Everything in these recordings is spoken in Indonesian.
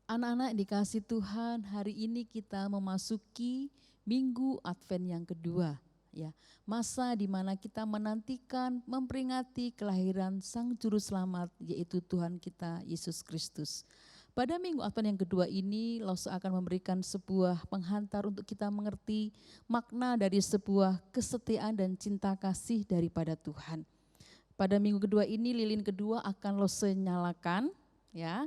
Anak-anak dikasih Tuhan, hari ini kita memasuki Minggu Advent yang kedua. Ya, masa di mana kita menantikan, memperingati kelahiran Sang Juru Selamat, yaitu Tuhan kita Yesus Kristus. Pada Minggu Advent yang kedua ini, Lose akan memberikan sebuah penghantar untuk kita mengerti makna dari sebuah kesetiaan dan cinta kasih daripada Tuhan. Pada minggu kedua ini, lilin kedua akan Lose nyalakan, ya.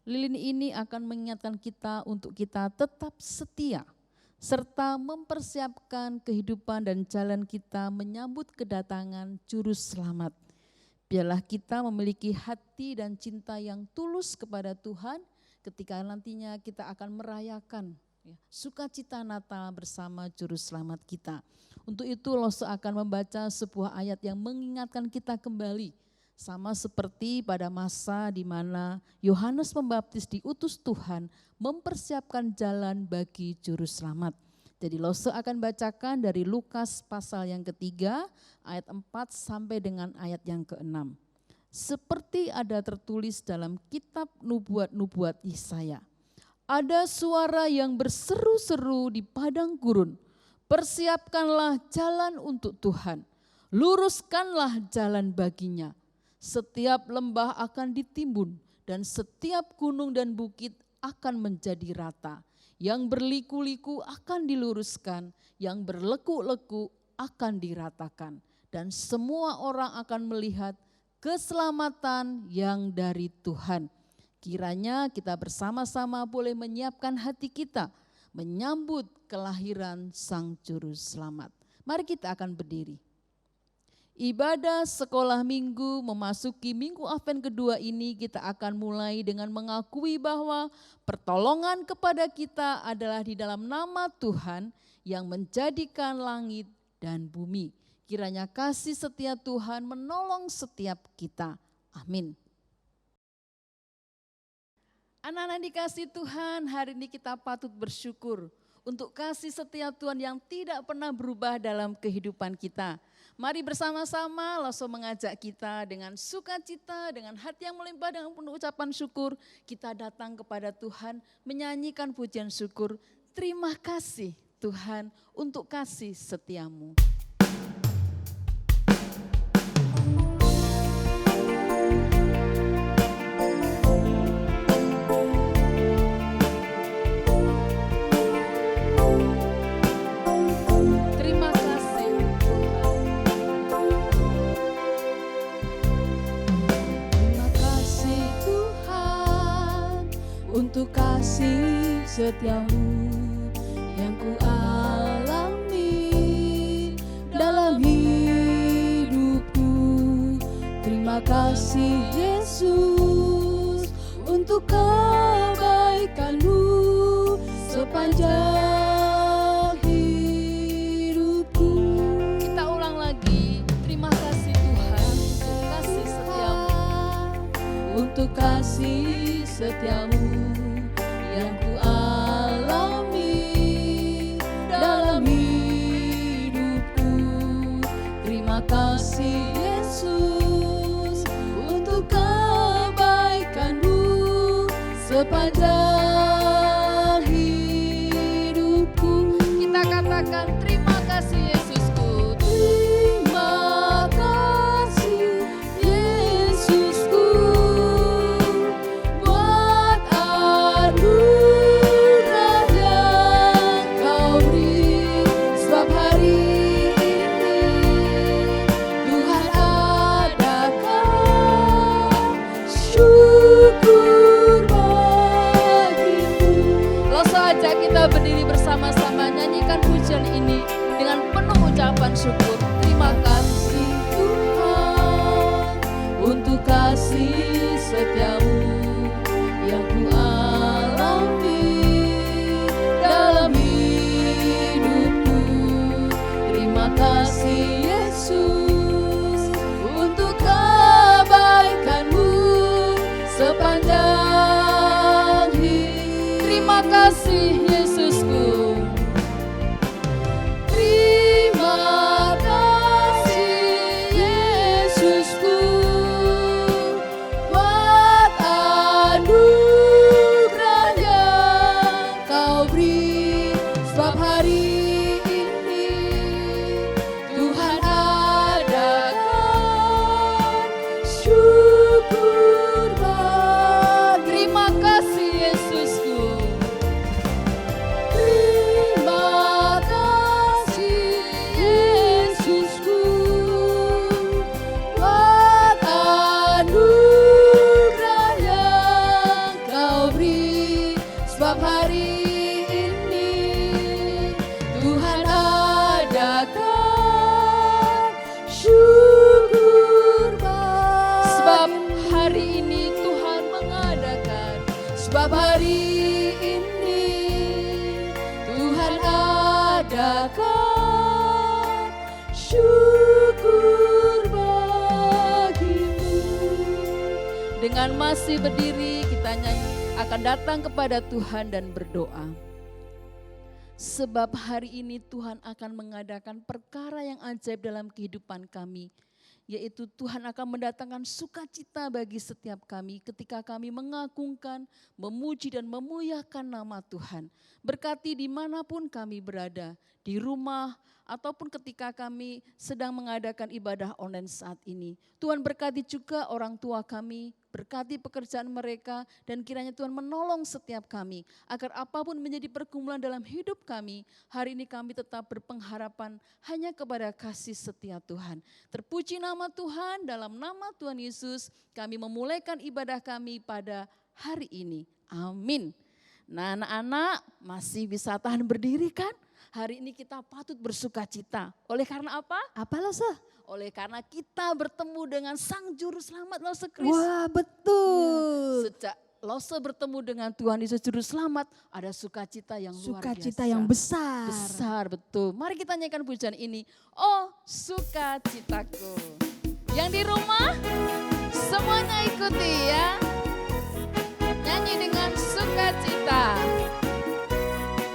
Lilin ini akan mengingatkan kita untuk kita tetap setia, serta mempersiapkan kehidupan dan jalan kita menyambut kedatangan Juru Selamat. Biarlah kita memiliki hati dan cinta yang tulus kepada Tuhan ketika nantinya kita akan merayakan sukacita Natal bersama Juru Selamat kita. Untuk itu Lose akan membaca sebuah ayat yang mengingatkan kita kembali, sama seperti pada masa di mana Yohanes Pembaptis diutus Tuhan mempersiapkan jalan bagi Juru Selamat. Jadi Lose akan bacakan dari Lukas pasal yang ketiga ayat 4 sampai dengan ayat yang ke-6. Seperti ada tertulis dalam kitab nubuat-nubuat Yesaya. Ada suara yang berseru-seru di padang gurun. Persiapkanlah jalan untuk Tuhan. Luruskanlah jalan baginya. Setiap lembah akan ditimbun dan setiap gunung dan bukit akan menjadi rata. Yang berliku-liku akan diluruskan, yang berleku-leku akan diratakan. Dan semua orang akan melihat keselamatan yang dari Tuhan. Kiranya kita bersama-sama boleh menyiapkan hati kita menyambut kelahiran Sang Juru Selamat. Mari kita akan berdiri. Ibadah sekolah minggu memasuki Minggu Advent kedua ini kita akan mulai dengan mengakui bahwa pertolongan kepada kita adalah di dalam nama Tuhan yang menjadikan langit dan bumi. Kiranya kasih setia Tuhan menolong setiap kita. Amin. Anak-anak dikasih Tuhan, hari ini kita patut bersyukur untuk kasih setia Tuhan yang tidak pernah berubah dalam kehidupan kita. Mari bersama-sama Lose mengajak kita dengan sukacita, dengan hati yang melimpah, dengan penuh ucapan syukur. Kita datang kepada Tuhan menyanyikan pujian syukur. Terima kasih Tuhan untuk kasih setiamu. Untuk kasih setiamu yang ku alami dalam hidupku. Terima kasih Yesus untuk kebaikanmu sepanjang hidupku. Kita ulang lagi, terima kasih Tuhan untuk kasih setiamu. Untuk kasih setiamu yang ku alami dalam hidupku. Terima kasih Yesus untuk kebaikanmu sepanjang hidupku. Kita katakan terima kasih Yesusku. Terima kasih Yesusku buat anugerah yang Kau beri. Sebab hari ini Tuhan adakan syukur bagimu. Lose ajak kita berdiri bersama-sama nyanyikan pujian ini dengan penuh ucapan syukur. Terima kasih Tuhan untuk kasih setiamu yang ku alami dalam hidupku. Terima kasih Yesus untuk kebaikanmu sepanjang hidup. Terima kasih Yesusku. Dengan masih berdiri, kita akan datang kepada Tuhan dan berdoa. Sebab hari ini Tuhan akan mengadakan perkara yang ajaib dalam kehidupan kami. Yaitu Tuhan akan mendatangkan sukacita bagi setiap kami ketika kami mengagungkan, memuji dan memuliakan nama Tuhan. Berkati dimanapun kami berada, di rumah ataupun ketika kami sedang mengadakan ibadah online saat ini. Tuhan berkati juga orang tua kami, berkati pekerjaan mereka dan kiranya Tuhan menolong setiap kami. Agar apapun menjadi pergumulan dalam hidup kami, hari ini kami tetap berpengharapan hanya kepada kasih setia Tuhan. Terpuji nama Tuhan, dalam nama Tuhan Yesus kami memulaikan ibadah kami pada hari ini. Amin. Nah anak-anak masih bisa tahan berdiri kan? Hari ini kita patut bersuka cita. Oleh karena apa? Apa Lose? Oleh karena kita bertemu dengan Sang Juru Selamat Lose Kris. Wah betul. Sejak Lose bertemu dengan Tuhan Yesus Juru Selamat, ada sukacita yang luar biasa. Sukacita yang besar. Besar, betul. Mari kita nyanyikan pujian ini. Oh sukacitaku. Yang di rumah, semuanya ikuti ya. Nyanyi dengan sukacita.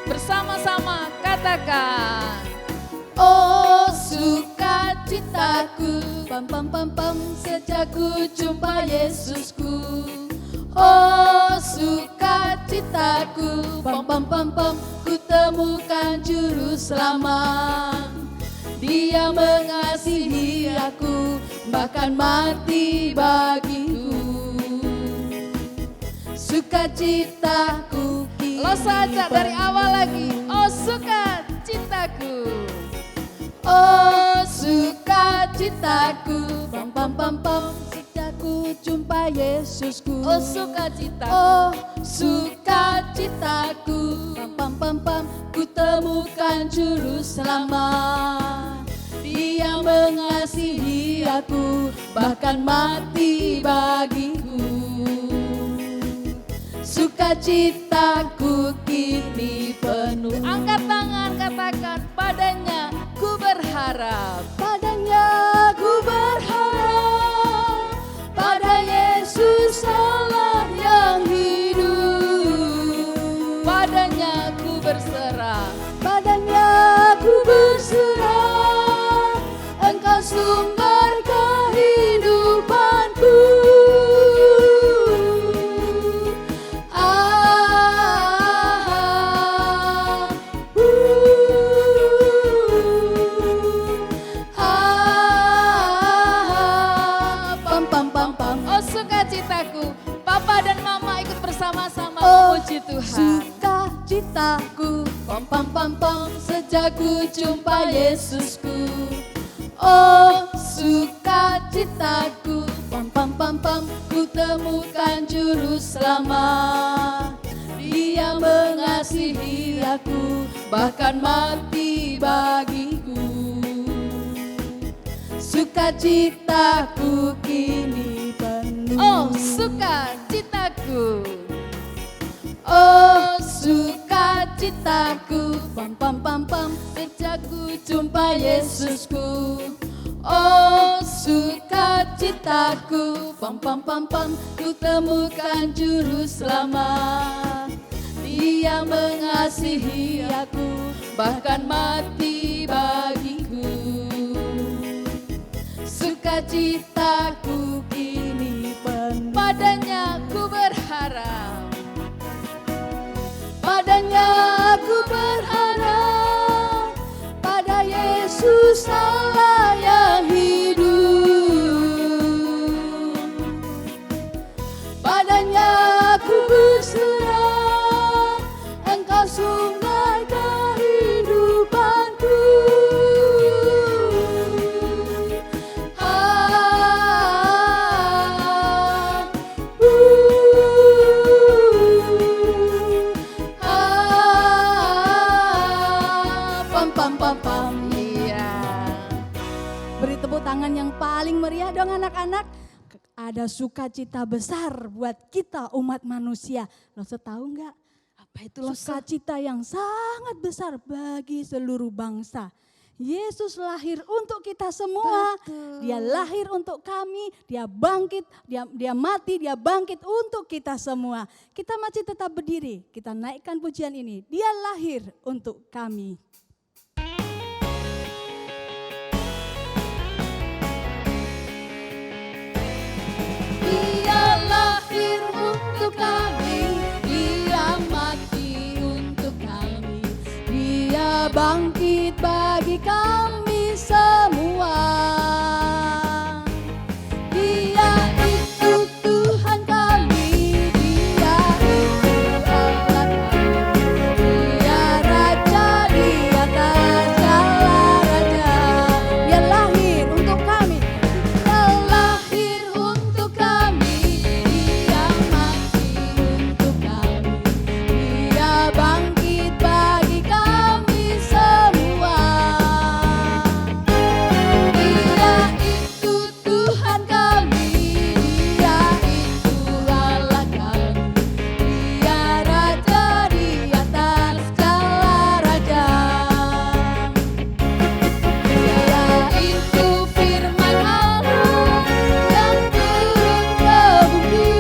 Bersama-sama katakan. Oh sukacitaku, pam pam pam pam, sejak ku jumpa Yesusku. Oh sukacitaku, pam pam pam pam, ku temukan juru selamat. Dia mengasihi aku, bahkan mati bagiku. Sukacitaku kini Lo saja dari penuh. awal lagi. Oh sukacitaku. Oh sukacitaku, pam pam pam pam, sejak ku jumpa Yesusku. Oh sukacitaku. Oh sukacitaku, pam pam pam pam, ku temukan juru selamat. Dia mengasihi aku, bahkan mati bagiku. Sukacitaku kini penuh. Angkat tangan katakan, padanya ku berharap. Padanya ku berharap, pada Yesus Allah yang hidup. Padanya ku berserah. Padanya ku berserah, Engkau sumber kehidupanku. Pam pam pam pam. Oh sukacitaku. Papa dan mama ikut bersama-sama Oh memuji Tuhan. sukacitaku, pam pam pam pam, sejak ku jumpa Yesusku. Oh sukacitaku, pam pam pam pam, ku temukan juru selamat. Dia mengasihi aku, bahkan mati bagiku. Sukacitaku kini penuh. Oh sukacitaku. Oh sukacitaku, pam pam pam pam, sejak ku jumpa Yesusku. Oh sukacitaku, pam pam pam pam, ku temukan juru selamat. Dia mengasihi aku, bahkan mati bagiku. Sukacitaku kini penuh. Padanya ku berharap. Padanya aku berharap, pada Yesus Allah yang hidup. Padanya aku berserah, Engkau sumber kehidupanku. Pam pam pam. Iya. Beri tepuk tangan yang paling meriah dong anak-anak. Ada sukacita besar buat kita umat manusia. Lo tahu nggak? Apa itu lo? Sukacita yang sangat besar bagi seluruh bangsa. Yesus lahir untuk kita semua. Betul. Dia lahir untuk kami, dia bangkit, dia mati, dia bangkit untuk kita semua. Kita masih tetap berdiri, kita naikkan pujian ini. Dia lahir untuk kami. Dia lahir untuk kami, dia mati untuk kami, dia bangkit bagi kami semua. Dia itu Tuhan kami, dia itu Allah kami, dia Raja di atas segala raja. Dia lahir untuk kami, dia lahir untuk kami, dia mati untuk kami, dia bangkit bagi kami semua. Dia itu Tuhan kami, dia itu Allah kami, dia Raja di atas segala raja. Dia itu firman Allah yang turun ke bumi,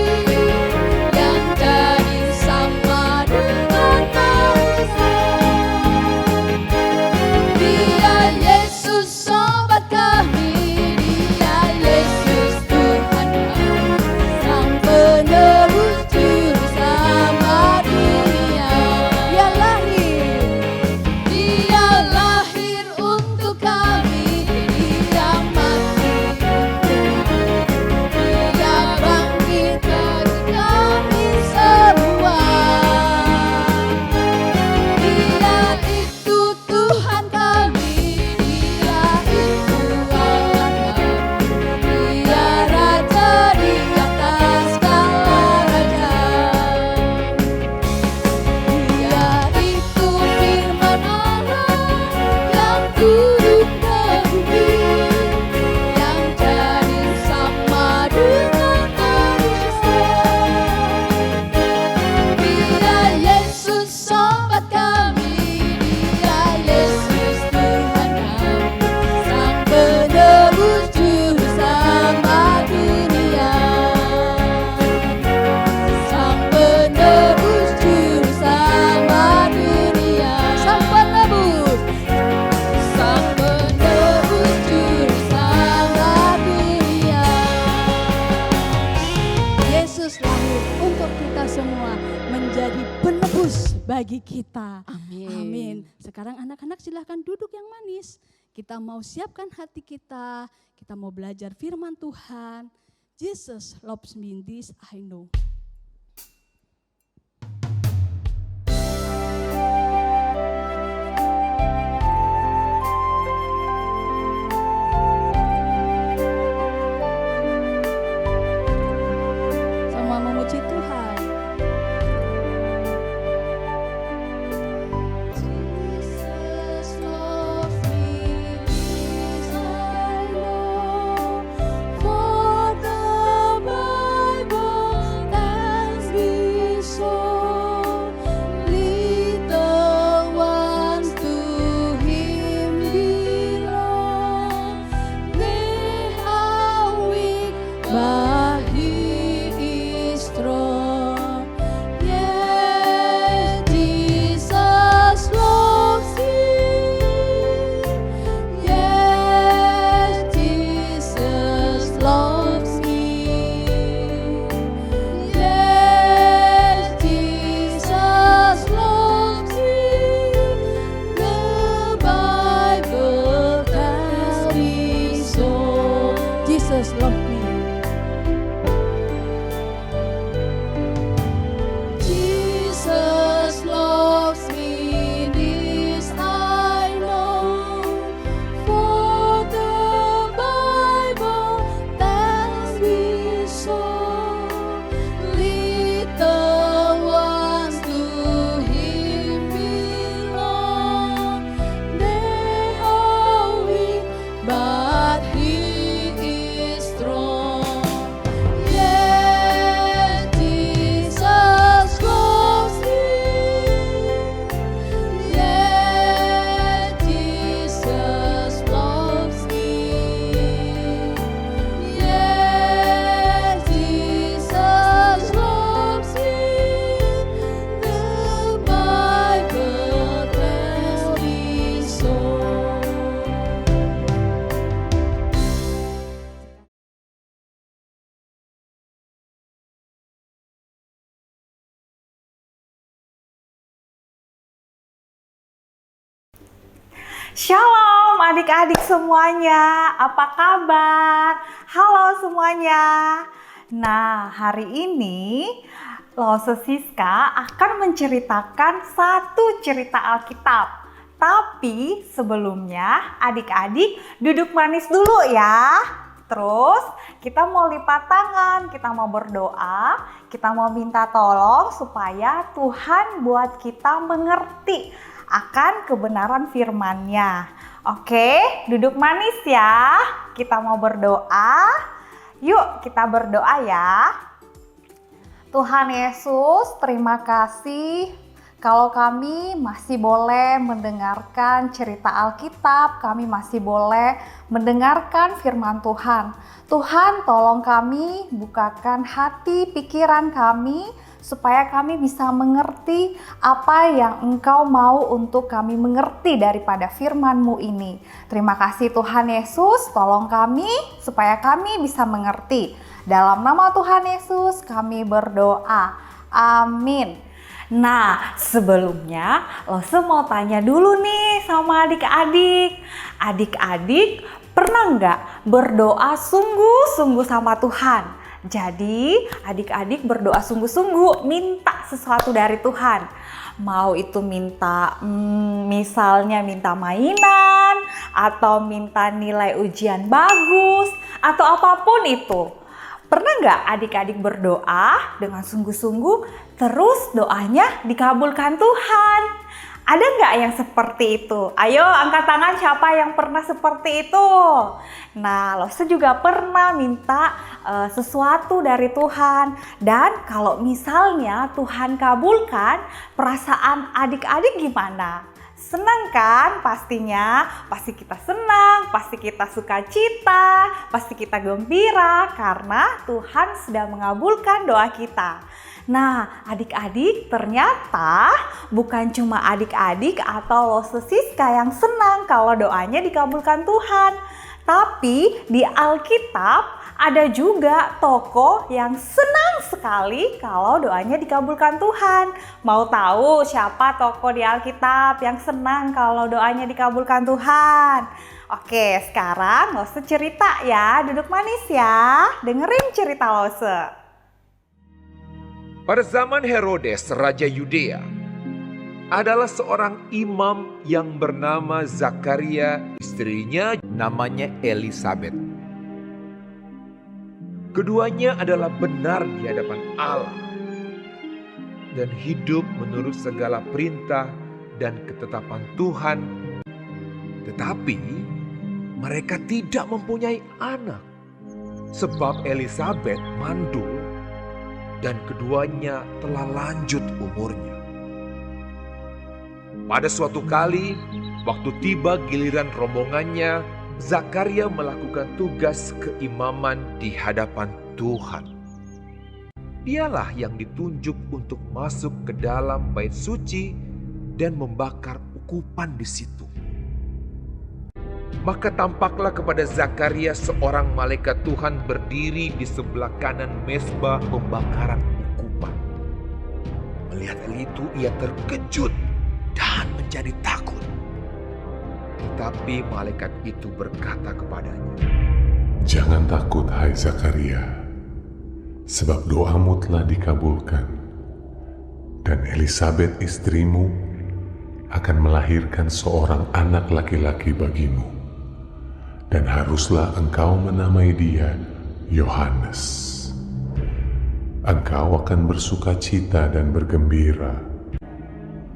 yang jadi sama dengan manusia. Dia Yesus sobat kami, dia Yesus Tuhan kami, Sang penebus juru selamat dunia. Dia lahir untuk kami, dia mati untuk kami, dia bangkit bagi kami semua. Dia itu Tuhan kami, dia itu Allah kami, dia Raja di atas segala raja. Dia itu firman Allah yang turun ke bumi, yang jadi sama dengan manusia. Dia Yesus sobat kami, dia Yesus Tuhan kami, Sang penebus juru selamat dunia. Sang penebus juru selamat dunia. Sang penebus juru selamat dunia. Yesus lahir untuk kita semua, menjadi penebus bagi kita. Amin. Amin. Sekarang anak-anak silahkan duduk yang manis. Kita mau siapkan hati kita mau belajar firman Tuhan. Jesus loves me, this I know. Sama memuji Tuhan. Jesus loves me, this I know, for the Bible Shalom adik-adik semuanya, apa kabar? Halo semuanya. Nah, hari ini Lose Siska akan menceritakan satu cerita Alkitab. Tapi sebelumnya adik-adik duduk manis dulu ya. Terus kita mau lipat tangan, kita mau berdoa, kita mau minta tolong supaya Tuhan buat kita mengerti akan kebenaran firman-Nya. Oke, duduk manis ya. Kita mau berdoa. Yuk kita berdoa ya. Tuhan Yesus, terima kasih kalau kami masih boleh mendengarkan cerita Alkitab, kami masih boleh mendengarkan firman Tuhan. Tuhan, tolong kami bukakan hati pikiran kami supaya kami bisa mengerti apa yang Engkau mau untuk kami mengerti daripada firman-Mu ini. Terima kasih Tuhan Yesus, tolong kami supaya kami bisa mengerti. Dalam nama Tuhan Yesus kami berdoa. Amin. Nah, sebelumnya Lose mau tanya dulu nih sama adik-adik. Adik-adik pernah nggak berdoa sungguh-sungguh sama Tuhan? Jadi adik-adik berdoa sungguh-sungguh minta sesuatu dari Tuhan. Mau itu minta misalnya minta mainan atau minta nilai ujian bagus atau apapun itu. Pernah nggak adik-adik berdoa dengan sungguh-sungguh terus doanya dikabulkan Tuhan? Ada nggak yang seperti itu? Ayo angkat tangan siapa yang pernah seperti itu. Nah, Lose juga pernah minta sesuatu dari Tuhan. Dan kalau misalnya Tuhan kabulkan, perasaan adik-adik gimana? Senang kan pastinya? Pasti kita senang, pasti kita sukacita, pasti kita gembira karena Tuhan sudah mengabulkan doa kita. Nah, adik-adik ternyata bukan cuma adik-adik atau Lose Siska yang senang kalau doanya dikabulkan Tuhan. Tapi di Alkitab ada juga tokoh yang senang sekali kalau doanya dikabulkan Tuhan. Mau tahu siapa tokoh di Alkitab yang senang kalau doanya dikabulkan Tuhan? Oke, sekarang Lose cerita ya, duduk manis ya, dengerin cerita Lose. Pada zaman Herodes, Raja Yudea, adalah seorang imam yang bernama Zakaria, istrinya namanya Elisabet. Keduanya adalah benar di hadapan Allah dan hidup menurut segala perintah dan ketetapan Tuhan. Tetapi mereka tidak mempunyai anak sebab Elisabet mandul dan keduanya telah lanjut umurnya. Pada suatu kali, waktu tiba giliran rombongannya, Zakaria melakukan tugas keimaman di hadapan Tuhan. Dialah yang ditunjuk untuk masuk ke dalam bait suci dan membakar ukupan di situ. Maka tampaklah kepada Zakaria seorang malaikat Tuhan berdiri di sebelah kanan mezbah pembakaran ukupan. Melihat hal itu ia terkejut dan menjadi takut. Tetapi malaikat itu berkata kepadanya, "Jangan takut, hai Zakaria, sebab doamu telah dikabulkan, dan Elisabet istrimu akan melahirkan seorang anak laki-laki bagimu, dan haruslah engkau menamai dia Yohanes. Engkau akan bersukacita dan bergembira.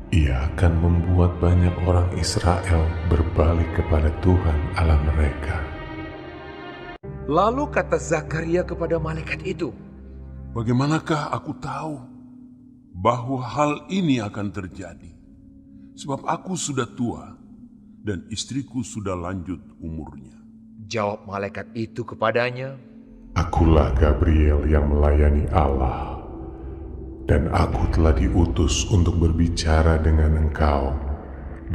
Ia akan membuat banyak orang Israel berbalik kepada Tuhan Allah mereka." Lalu kata Zakaria kepada malaikat itu, "Bagaimanakah aku tahu bahwa hal ini akan terjadi? Sebab aku sudah tua dan istriku sudah lanjut umurnya." Jawab malaikat itu kepadanya, "Akulah Gabriel yang melayani Allah, dan aku telah diutus untuk berbicara dengan engkau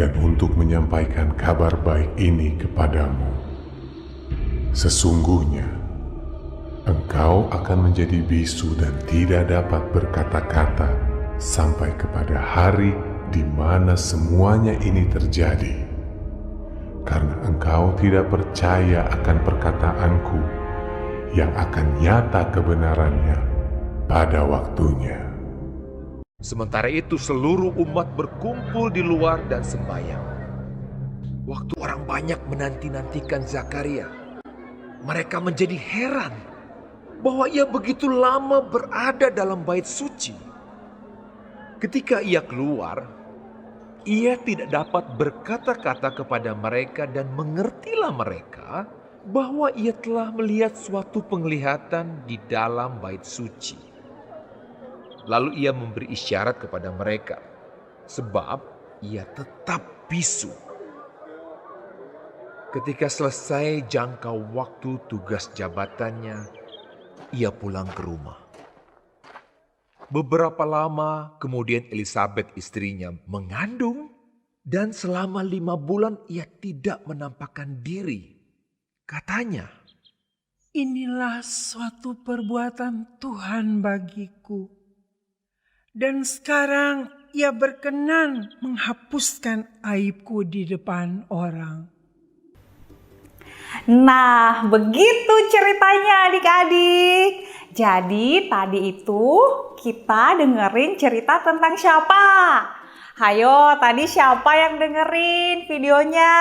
dan untuk menyampaikan kabar baik ini kepadamu. Sesungguhnya, engkau akan menjadi bisu dan tidak dapat berkata-kata sampai kepada hari di mana semuanya ini terjadi. karena engkau tidak percaya akan perkataanku yang akan nyata kebenarannya pada waktunya. Sementara itu seluruh umat berkumpul di luar dan sembahyang. Waktu orang banyak menanti-nantikan Zakaria, mereka menjadi heran bahwa ia begitu lama berada dalam bait suci. Ketika ia keluar, ia tidak dapat berkata-kata kepada mereka dan mengertilah mereka bahwa ia telah melihat suatu penglihatan di dalam bait suci. Lalu ia memberi isyarat kepada mereka, sebab ia tetap bisu. Ketika selesai jangka waktu tugas jabatannya, ia pulang ke rumah. Beberapa lama kemudian Elisabet istrinya mengandung, dan selama 5 bulan ia tidak menampakkan diri. Katanya, "Inilah suatu perbuatan Tuhan bagiku. Dan sekarang ia berkenan menghapuskan aibku di depan orang." Nah, begitu ceritanya adik-adik. Jadi tadi itu kita dengerin cerita tentang siapa? Hayo, tadi siapa yang dengerin videonya?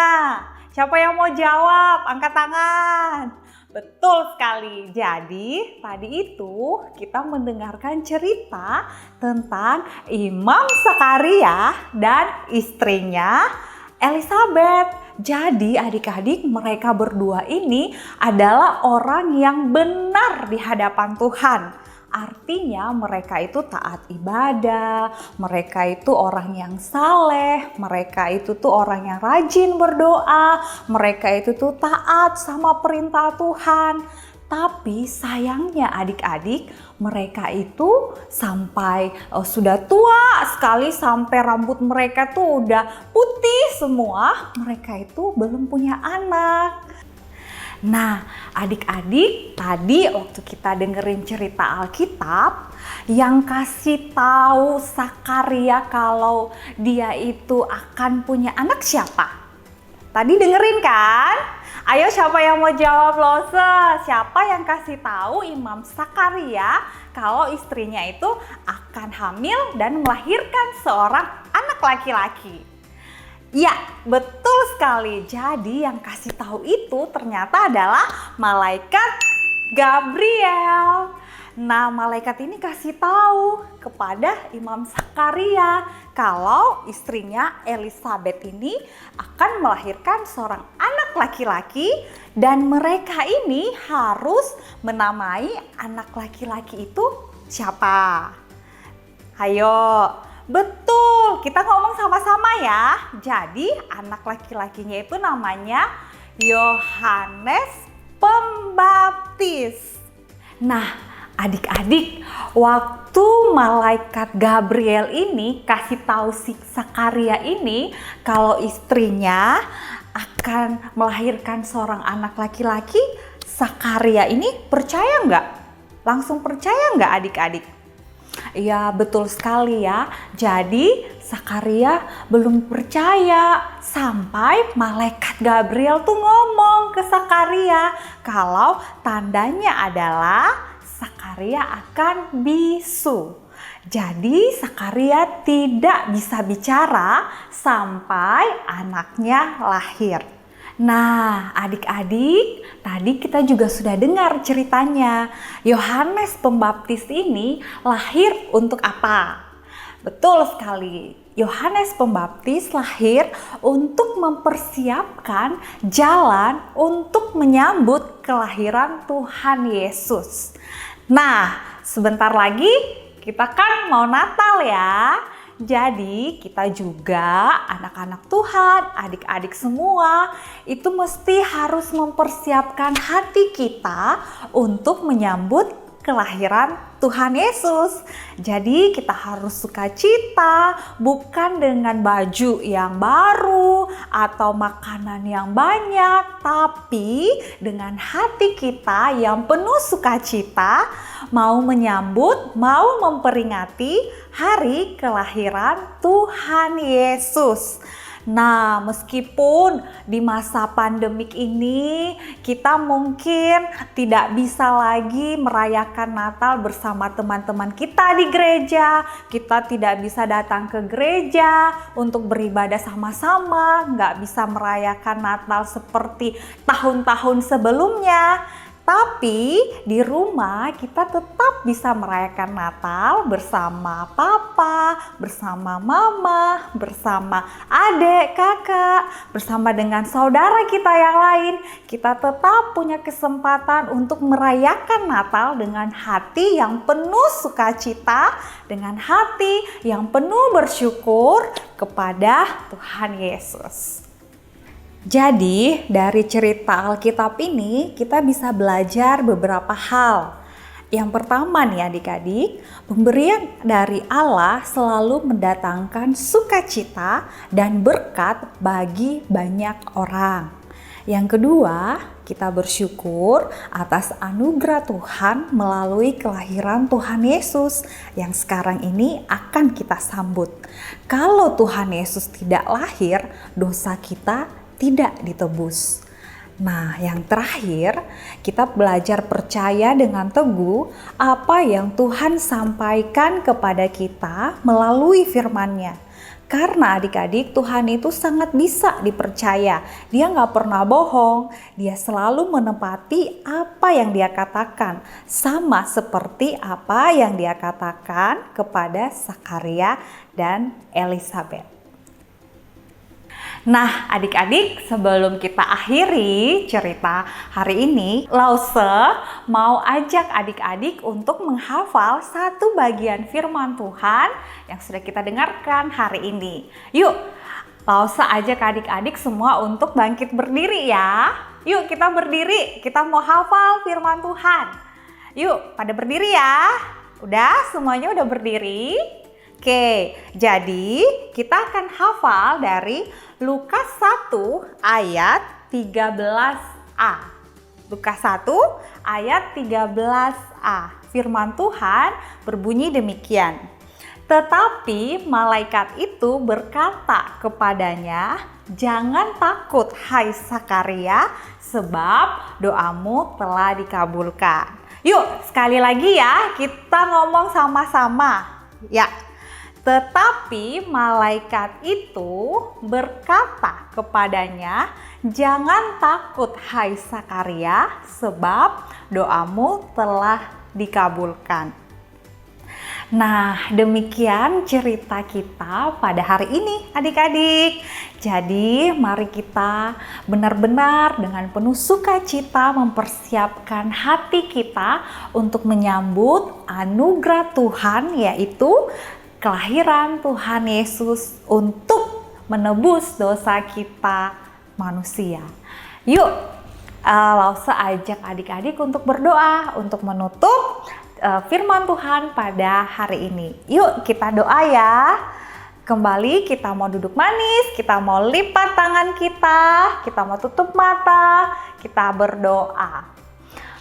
Siapa yang mau jawab? Angkat tangan. Betul sekali. Jadi tadi itu kita mendengarkan cerita tentang Imam Zakaria dan istrinya Elisabet. Jadi adik-adik, mereka berdua ini adalah orang yang benar di hadapan Tuhan. Artinya mereka itu taat ibadah, mereka itu orang yang saleh, mereka itu tuh orang yang rajin berdoa, mereka itu tuh taat sama perintah Tuhan. Tapi sayangnya adik-adik, mereka itu sampai sudah tua sekali, sampai rambut mereka tuh udah putih semua, mereka itu belum punya anak. Nah, adik-adik, tadi waktu kita dengerin cerita Alkitab, yang kasih tahu Zakaria kalau dia itu akan punya anak siapa? Tadi dengerin kan? Ayo siapa yang mau jawab Lose? Siapa yang kasih tahu Imam Zakaria kalau istrinya itu akan hamil dan melahirkan seorang anak laki-laki? Ya, betul sekali. Jadi yang kasih tahu itu ternyata adalah malaikat Gabriel. Nah, malaikat ini kasih tahu kepada Imam Zakaria kalau istrinya Elisabet ini akan melahirkan seorang anak laki-laki dan mereka ini harus menamai anak laki-laki itu siapa? Ayo, betul, kita ngomong sama-sama ya. Jadi anak laki-lakinya itu namanya Yohanes Pembaptis. Nah, adik-adik, waktu malaikat Gabriel ini kasih tahu si Zakaria ini kalau istrinya akan melahirkan seorang anak laki-laki, Zakaria ini percaya nggak? Langsung percaya nggak adik-adik? Ya, betul sekali ya. Jadi Zakaria belum percaya sampai malaikat Gabriel tuh ngomong ke Zakaria kalau tandanya adalah Zakaria akan bisu. Jadi Zakaria tidak bisa bicara sampai anaknya lahir. Nah, adik-adik, tadi kita juga sudah dengar ceritanya. Yohanes Pembaptis ini lahir untuk apa? Betul sekali. Yohanes Pembaptis lahir untuk mempersiapkan jalan untuk menyambut kelahiran Tuhan Yesus. Nah, sebentar lagi kita kan mau Natal ya. Jadi kita juga anak-anak Tuhan, adik-adik semua itu mesti harus mempersiapkan hati kita untuk menyambut kelahiran Tuhan Yesus. Jadi kita harus sukacita, bukan dengan baju yang baru atau makanan yang banyak, tapi dengan hati kita yang penuh sukacita, mau menyambut, mau memperingati hari kelahiran Tuhan Yesus. Nah, meskipun di masa pandemik ini kita mungkin tidak bisa lagi merayakan Natal bersama teman-teman kita di gereja, kita tidak bisa datang ke gereja untuk beribadah sama-sama, nggak bisa merayakan Natal seperti tahun-tahun sebelumnya. Tapi di rumah kita tetap bisa merayakan Natal bersama papa, bersama mama, bersama adik, kakak, bersama dengan saudara kita yang lain. Kita tetap punya kesempatan untuk merayakan Natal dengan hati yang penuh sukacita, dengan hati yang penuh bersyukur kepada Tuhan Yesus. Jadi dari cerita Alkitab ini kita bisa belajar beberapa hal. Yang pertama nih adik-adik, pemberian dari Allah selalu mendatangkan sukacita dan berkat bagi banyak orang. Yang kedua, kita bersyukur atas anugerah Tuhan melalui kelahiran Tuhan Yesus yang sekarang ini akan kita sambut. Kalau Tuhan Yesus tidak lahir, dosa kita tidak ditebus. Nah, yang terakhir, kita belajar percaya dengan teguh apa yang Tuhan sampaikan kepada kita melalui firman-Nya. Karena adik-adik, Tuhan itu sangat bisa dipercaya. Dia nggak pernah bohong, dia selalu menepati apa yang dia katakan. Sama seperti apa yang dia katakan kepada Zakaria dan Elisabet. Nah, adik-adik, sebelum kita akhiri cerita hari ini, Lause mau ajak adik-adik untuk menghafal satu bagian firman Tuhan yang sudah kita dengarkan hari ini. Yuk, Lause ajak adik-adik semua untuk bangkit berdiri ya. Yuk, kita berdiri, kita mau hafal firman Tuhan. Yuk, pada berdiri ya. Udah, semuanya udah berdiri? Oke, jadi kita akan hafal dari Lukas 1 ayat 13a. Lukas 1 ayat 13a. Firman Tuhan berbunyi demikian. Tetapi malaikat itu berkata kepadanya, "Jangan takut, hai Zakaria, sebab doamu telah dikabulkan." Yuk, sekali lagi ya, kita ngomong sama-sama. Ya. Tetapi malaikat itu berkata kepadanya, "Jangan takut, hai Zakaria, sebab doamu telah dikabulkan." Nah, demikian cerita kita pada hari ini adik-adik. Jadi mari kita benar-benar dengan penuh sukacita mempersiapkan hati kita untuk menyambut anugerah Tuhan, yaitu kelahiran Tuhan Yesus untuk menebus dosa kita manusia. Yuk, Lause ajak adik-adik untuk berdoa, untuk menutup firman Tuhan pada hari ini. Yuk kita doa ya. Kembali kita mau duduk manis, kita mau lipat tangan kita mau tutup mata, kita berdoa.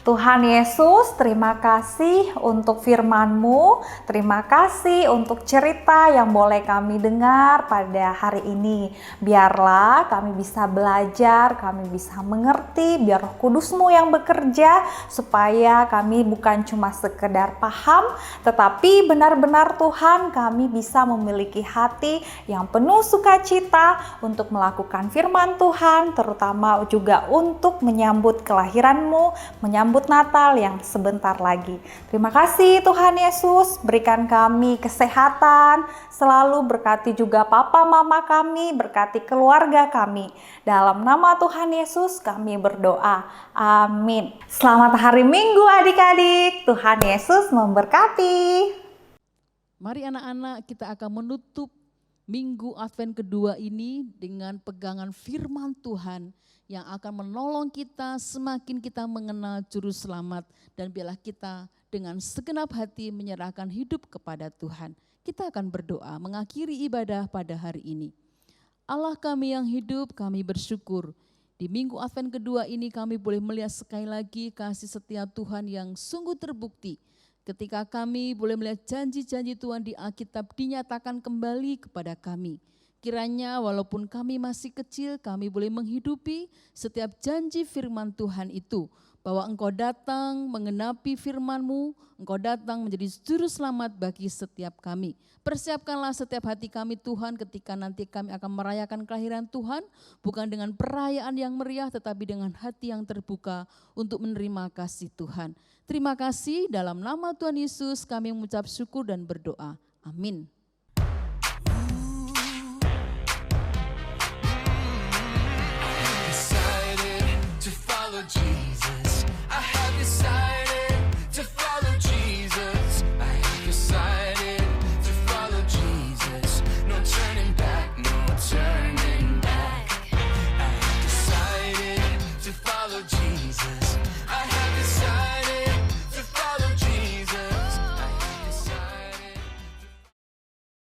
Tuhan Yesus, terima kasih untuk firman-Mu, terima kasih untuk cerita yang boleh kami dengar pada hari ini. Biarlah kami bisa belajar, kami bisa mengerti, biar Roh Kudus-Mu yang bekerja, supaya kami bukan cuma sekedar paham, tetapi benar-benar Tuhan kami bisa memiliki hati yang penuh sukacita untuk melakukan firman Tuhan, terutama juga untuk menyambut kelahiran-Mu, menyambut Natal yang sebentar lagi. Terima kasih Tuhan Yesus, berikan kami kesehatan, selalu berkati juga papa mama kami, berkati keluarga kami. Dalam nama Tuhan Yesus kami berdoa. Amin. Selamat hari Minggu adik-adik. Tuhan Yesus memberkati. Mari anak-anak, kita akan menutup Minggu Advent kedua ini dengan pegangan firman Tuhan yang akan menolong kita semakin kita mengenal Juru Selamat, dan biarlah kita dengan segenap hati menyerahkan hidup kepada Tuhan. Kita akan berdoa mengakhiri ibadah pada hari ini. Allah kami yang hidup, kami bersyukur. Di Minggu Advent kedua ini kami boleh melihat sekali lagi kasih setia Tuhan yang sungguh terbukti. Ketika kami boleh melihat janji-janji Tuhan di Alkitab dinyatakan kembali kepada kami. Kiranya walaupun kami masih kecil, kami boleh menghidupi setiap janji firman Tuhan itu. Bahwa Engkau datang menggenapi firman-Mu, Engkau datang menjadi juru selamat bagi setiap kami. Persiapkanlah setiap hati kami Tuhan ketika nanti kami akan merayakan kelahiran Tuhan, bukan dengan perayaan yang meriah tetapi dengan hati yang terbuka untuk menerima kasih Tuhan. Terima kasih, dalam nama Tuhan Yesus kami mengucap syukur dan berdoa. Amin.